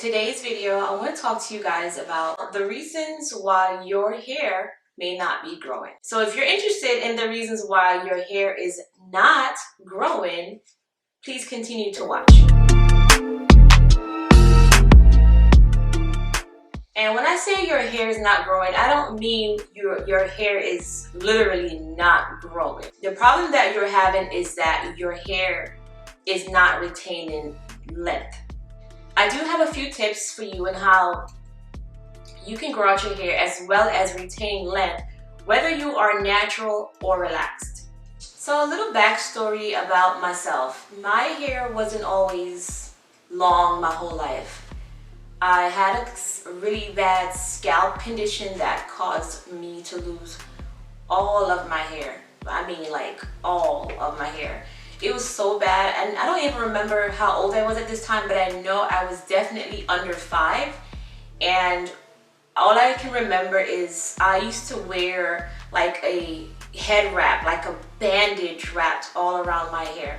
today's video, I want to talk to you guys about the reasons why your hair may not be growing. So if you're interested in the reasons why your hair is not growing, please continue to watch. And when I say your hair is not growing, I don't mean your hair is literally not growing. The problem that you're having is that your hair is not retaining length. I do have a few tips for you on how you can grow out your hair as well as retain length, whether you are natural or relaxed. So a little backstory about myself. My hair wasn't always long my whole life. I had a really bad scalp condition that caused me to lose all of my hair. I mean, like all of my hair. It was so bad, and I don't even remember how old I was at this time, but I know I was definitely under 5. And all I can remember is I used to wear like a head wrap, like a bandage wrapped all around my hair.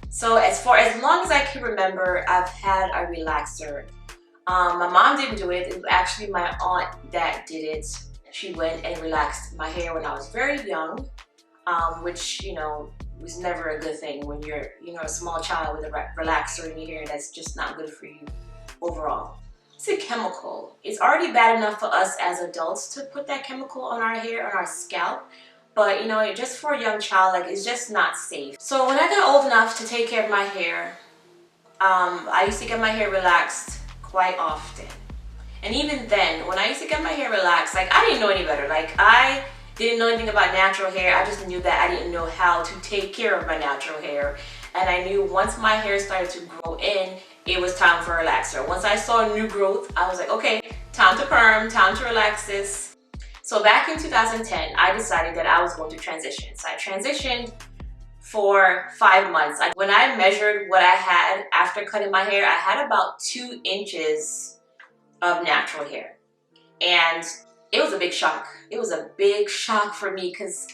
So as long as I can remember, I've had a relaxer. My mom didn't do it. It was actually my aunt that did it. She went and relaxed my hair when I was very young, which, you know, was never a good thing when you're, a small child with a relaxer in your hair. That's just not good for you overall. It's a chemical. It's already bad enough for us as adults to put that chemical on our hair, on our scalp. But, just for a young child, like, it's just not safe. So when I got old enough to take care of my hair, I used to get my hair relaxed quite often. And even then, when I used to get my hair relaxed, like, I didn't know any better. Like, I didn't know anything about natural hair. I just knew that I didn't know how to take care of my natural hair. And I knew once my hair started to grow in, it was time for a relaxer. Once I saw new growth, I was like, okay, time to perm, time to relax this. So back in 2010, I decided that I was going to transition. So I transitioned for 5 months. When I measured what I had after cutting my hair, I had about 2 inches of natural hair. And it was a big shock. It was a big shock for me because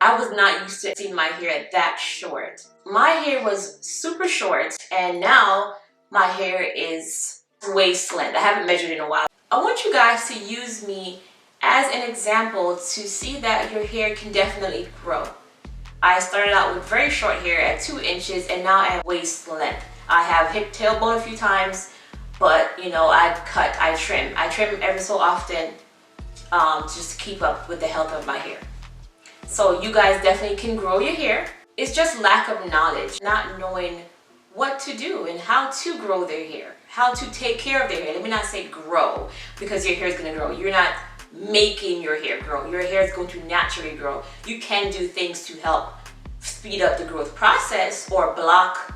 I was not used to seeing my hair that short. My hair was super short, and now my hair is waist length. I haven't measured in a while. I want you guys to use me as an example to see that your hair can definitely grow. I started out with very short hair at 2 inches, and now at waist length. I have hip tailbone a few times, but I trim. I trim every so often. Just to keep up with the health of my hair. So you guys definitely can grow your hair. It's just lack of knowledge, not knowing what to do and how to grow their hair, how to take care of their hair. Let me not say grow, because your hair is going to grow. You're not making your hair grow. Your hair is going to naturally grow. You can do things to help speed up the growth process or block,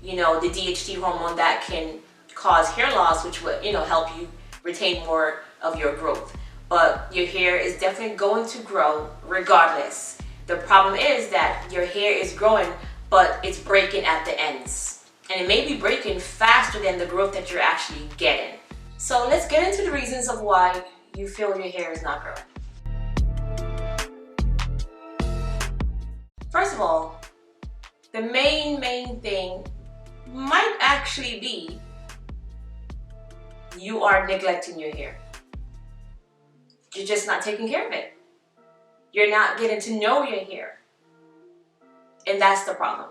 the DHT hormone that can cause hair loss, which would, help you retain more of your growth. But your hair is definitely going to grow regardless. The problem is that your hair is growing, but it's breaking at the ends. And it may be breaking faster than the growth that you're actually getting. So let's get into the reasons of why you feel your hair is not growing. First of all, the main thing might actually be you are neglecting your hair. You're just not taking care of it. You're not getting to know your hair. And that's the problem.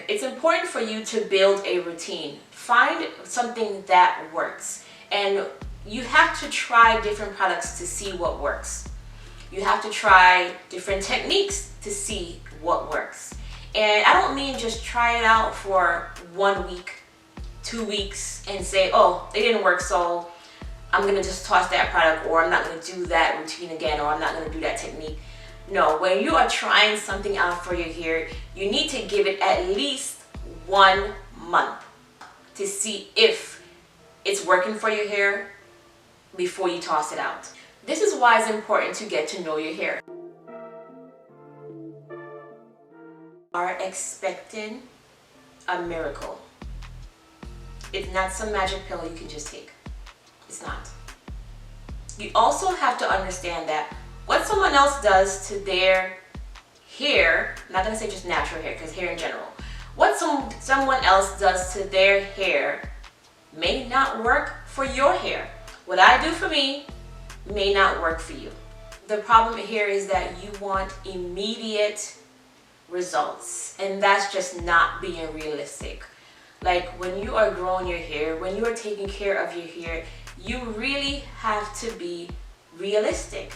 It's important for you to build a routine. Find something that works. And you have to try different products to see what works. You have to try different techniques to see what works. And I don't mean just try it out for 1 week, 2 weeks, and say, oh, it didn't work, so I'm going to just toss that product, or I'm not going to do that routine again, or I'm not going to do that technique. No, when you are trying something out for your hair, you need to give it at least 1 month to see if it's working for your hair before you toss it out. This is why it's important to get to know your hair. Are expecting a miracle. It's not some magic pill you can just take. It's not. You also have to understand that what someone else does to their hair, I'm not going to say just natural hair, because hair in general, what someone else does to their hair may not work for your hair. What I do for me may not work for you. The problem here is that you want immediate results, and that's just not being realistic. Like when you are growing your hair, when you are taking care of your hair, you really have to be realistic.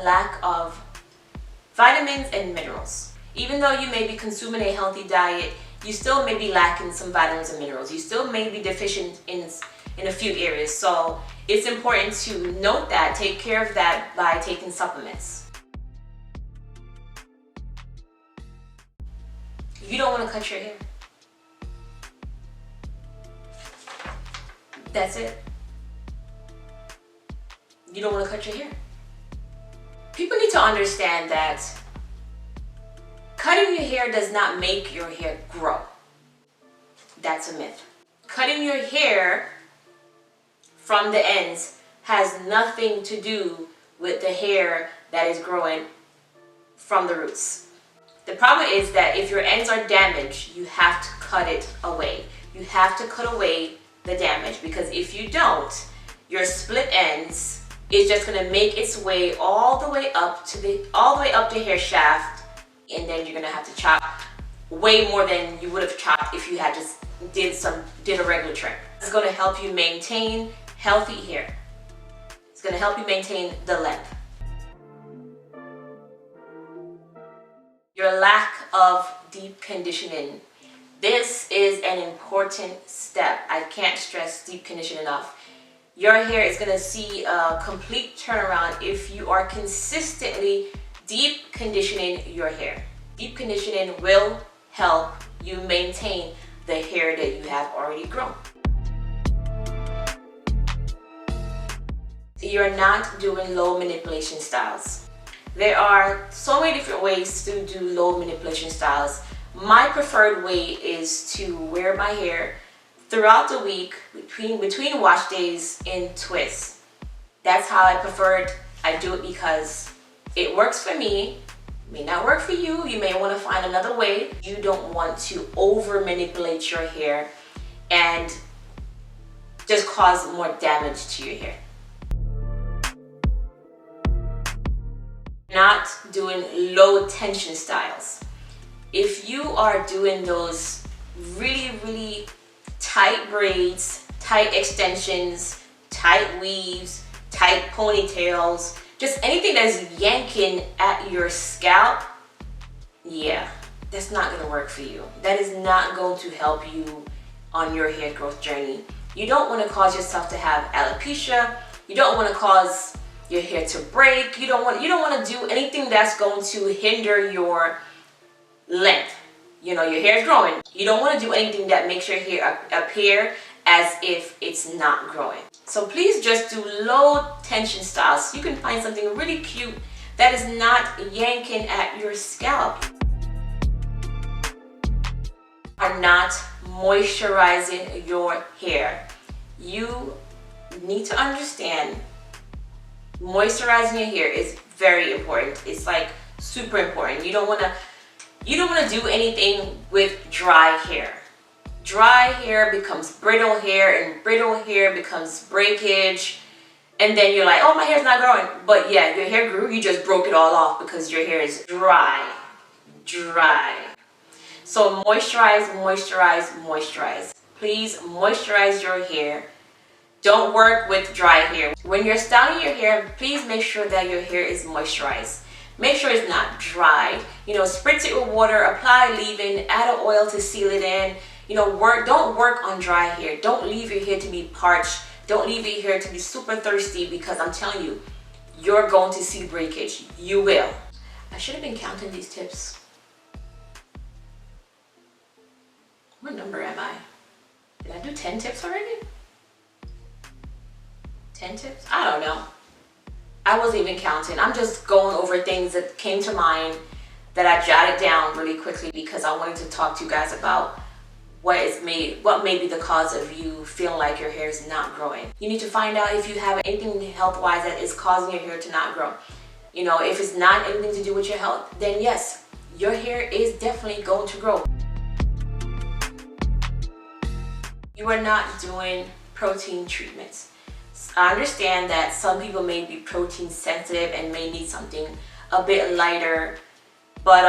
Lack of vitamins and minerals. Even though you may be consuming a healthy diet, you still may be lacking some vitamins and minerals. You still may be deficient in a few areas. So it's important to note that, take care of that by taking supplements. You don't want to cut your hair. That's it. You don't want to cut your hair. People need to understand that cutting your hair does not make your hair grow. That's a myth. Cutting your hair from the ends has nothing to do with the hair that is growing from the roots. The problem is that if your ends are damaged, you have to cut it away. You have to cut away the damage, because if you don't, your split ends is just going to make its way all the way up to the hair shaft, and then you're going to have to chop way more than you would have chopped if you had just did a regular trim. It's going to help you maintain healthy hair. It's going to help you maintain the length. Your lack of deep conditioning. This is an important step. I can't stress deep conditioning enough. Your hair is going to see a complete turnaround if you are consistently deep conditioning your hair. Deep conditioning will help you maintain the hair that you have already grown. You're not doing low manipulation styles. There are so many different ways to do low manipulation styles. My preferred way is to wear my hair throughout the week between wash days in twists. That's how I prefer it. I do it because it works for me. It may not work for you. You may want to find another way. You don't want to over manipulate your hair and just cause more damage to your hair. Not doing low tension styles. If you are doing those really tight braids, tight extensions, tight weaves, tight ponytails, just anything that's yanking at your scalp, yeah, that's not going to work for you. That is not going to help you on your hair growth journey. You don't want to cause yourself to have alopecia. You don't want to cause your hair to break. You don't want to do anything that's going to hinder your length. You know, your hair is growing. You don't want to do anything that makes your hair appear as if it's not growing. So please just do low tension styles. You can find something really cute that is not yanking at your scalp. Are not moisturizing your hair. You need to understand moisturizing your hair is very important. It's like super important. You don't want to do anything with dry hair. Dry hair becomes brittle hair, and brittle hair becomes breakage, and then you're like, oh, my hair's not growing. But yeah, your hair grew, you just broke it all off because your hair is dry. So moisturize. Please moisturize your hair. Don't work with dry hair. When you're styling your hair, please make sure that your hair is moisturized. Make sure it's not dry. You know, spritz it with water, apply leave-in, add an oil to seal it in. You know, don't work on dry hair. Don't leave your hair to be parched. Don't leave your hair to be super thirsty, because I'm telling you, you're going to see breakage. You will. I should have been counting these tips. What number am I? Did I do 10 tips already? 10 tips? I don't know. I wasn't even counting. I'm just going over things that came to mind that I jotted down really quickly because I wanted to talk to you guys about what may be the cause of you feeling like your hair is not growing. You need to find out if you have anything health-wise that is causing your hair to not grow. You know, if it's not anything to do with your health, then yes, your hair is definitely going to grow. you are not doing protein treatments. I understand that some people may be protein sensitive and may need something a bit lighter, but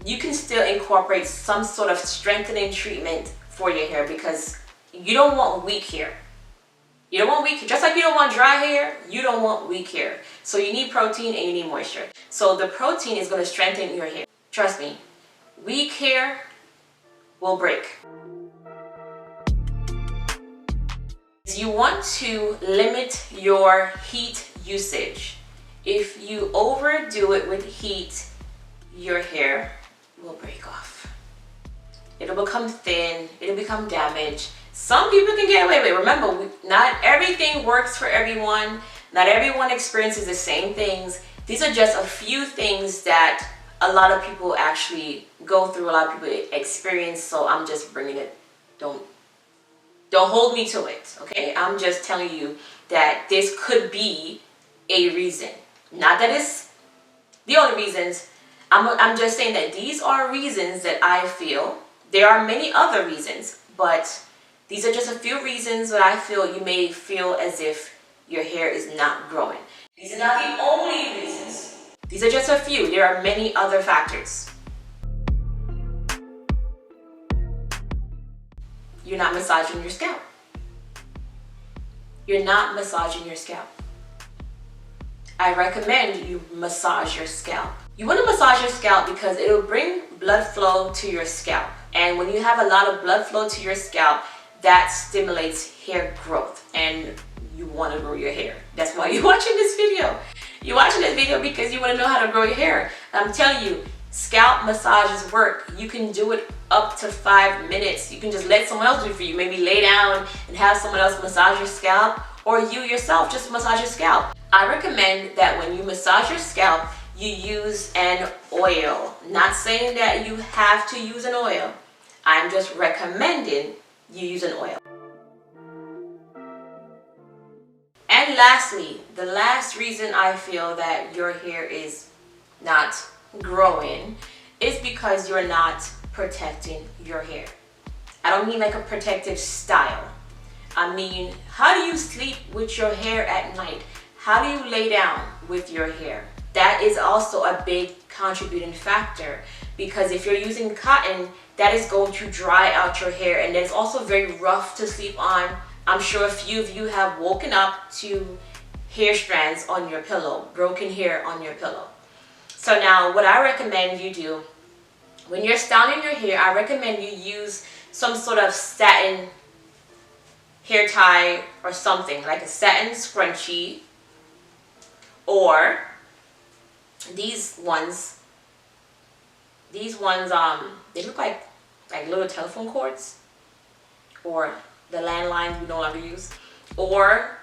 you can still incorporate some sort of strengthening treatment for your hair, because you don't want weak hair. You don't want weak hair. Just like you don't want dry hair, you don't want weak hair. So you need protein and you need moisture. So the protein is going to strengthen your hair. Trust me, weak hair will break. You want to limit your heat usage. If you overdo it with heat, your hair will break off. It'll become thin, it'll become damaged. Some people can get away with it. Remember, not everything works for everyone. Not everyone experiences the same things. These are just a few things that a lot of people actually go through, a lot of people experience, so I'm just bringing it. Don't hold me to it, okay? I'm just telling you that this could be a reason. Not that it's the only reasons. I'm just saying that these are reasons that I feel. There are many other reasons, but these are just a few reasons that I feel you may feel as if your hair is not growing. These are not the only reasons. These are just a few. There are many other factors. You're not massaging your scalp. You're not massaging your scalp. I recommend you massage your scalp. You want to massage your scalp because it will bring blood flow to your scalp. And when you have a lot of blood flow to your scalp, that stimulates hair growth, and you want to grow your hair. That's why you're watching this video. You're watching this video because you want to know how to grow your hair. I'm telling you, scalp massages work. You can do it up to 5 minutes. You can just let someone else do it for you. Maybe lay down and have someone else massage your scalp, or you yourself just massage your scalp. I recommend that when you massage your scalp, you use an oil. Not saying that you have to use an oil. I'm just recommending you use an oil. And lastly, the last reason I feel that your hair is not growing is because you're not protecting your hair. I don't mean like a protective style. I mean, how do you sleep with your hair at night? How do you lay down with your hair? That is also a big contributing factor, because if you're using cotton, that is going to dry out your hair, and it's also very rough to sleep on. I'm sure a few of you have woken up to hair strands on your pillow, broken hair on your pillow. So now what I recommend you do, when you're styling your hair, I recommend you use some sort of satin hair tie or something, like a satin scrunchie, or these ones, they look like little telephone cords, or the landlines we no longer use, or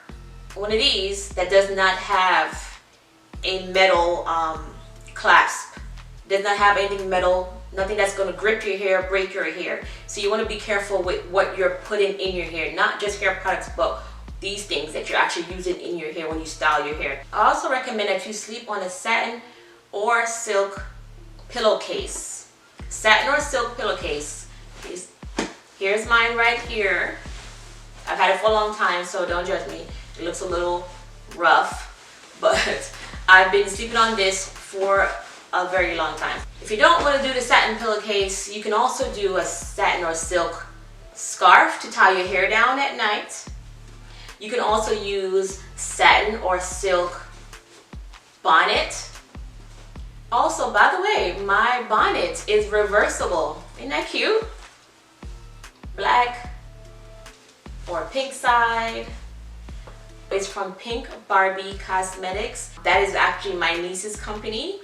one of these that does not have a metal clasp, does not have anything metal, nothing that's going to grip your hair, break your hair. So you want to be careful with what you're putting in your hair, not just hair products, but these things that you're actually using in your hair when you style your hair. I also recommend that you sleep on a satin or silk pillowcase. Satin or silk pillowcase. Here's mine right here. I've had it for a long time, so don't judge me. It looks a little rough, but I've been sleeping on this for a very long time. If you don't want to do the satin pillowcase, you can also do a satin or silk scarf to tie your hair down at night. You can also use satin or silk bonnet. Also, by the way, my bonnet is reversible. Isn't that cute? Black or pink side. It's from Pink Barbie Cosmetics. That is actually my niece's company.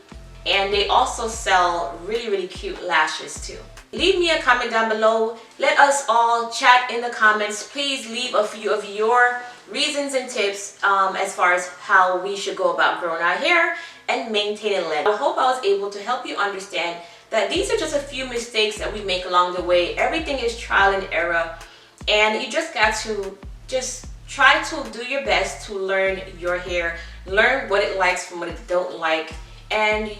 And they also sell really, really cute lashes too. Leave me a comment down below. Let us all chat in the comments. Please leave a few of your reasons and tips as far as how we should go about growing our hair and maintaining length. I hope I was able to help you understand that these are just a few mistakes that we make along the way. Everything is trial and error, and you just got to try to do your best to learn your hair, learn what it likes from what it don't like, and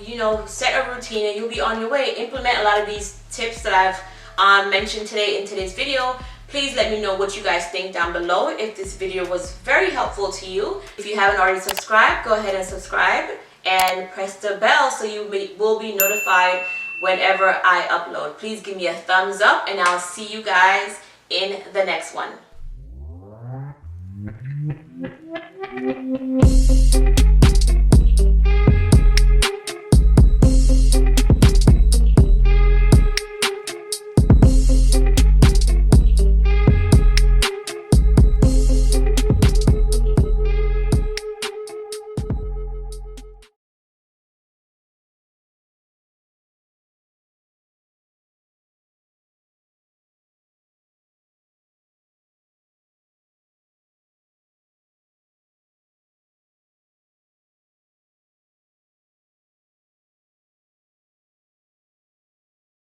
set a routine and you'll be on your way. Implement a lot of these tips that I've mentioned today in today's video. Please let me know what you guys think down below if this video was very helpful to you. If you haven't already subscribed, go ahead and subscribe and press the bell so you will be notified whenever I upload. Please give me a thumbs up and I'll see you guys in the next one.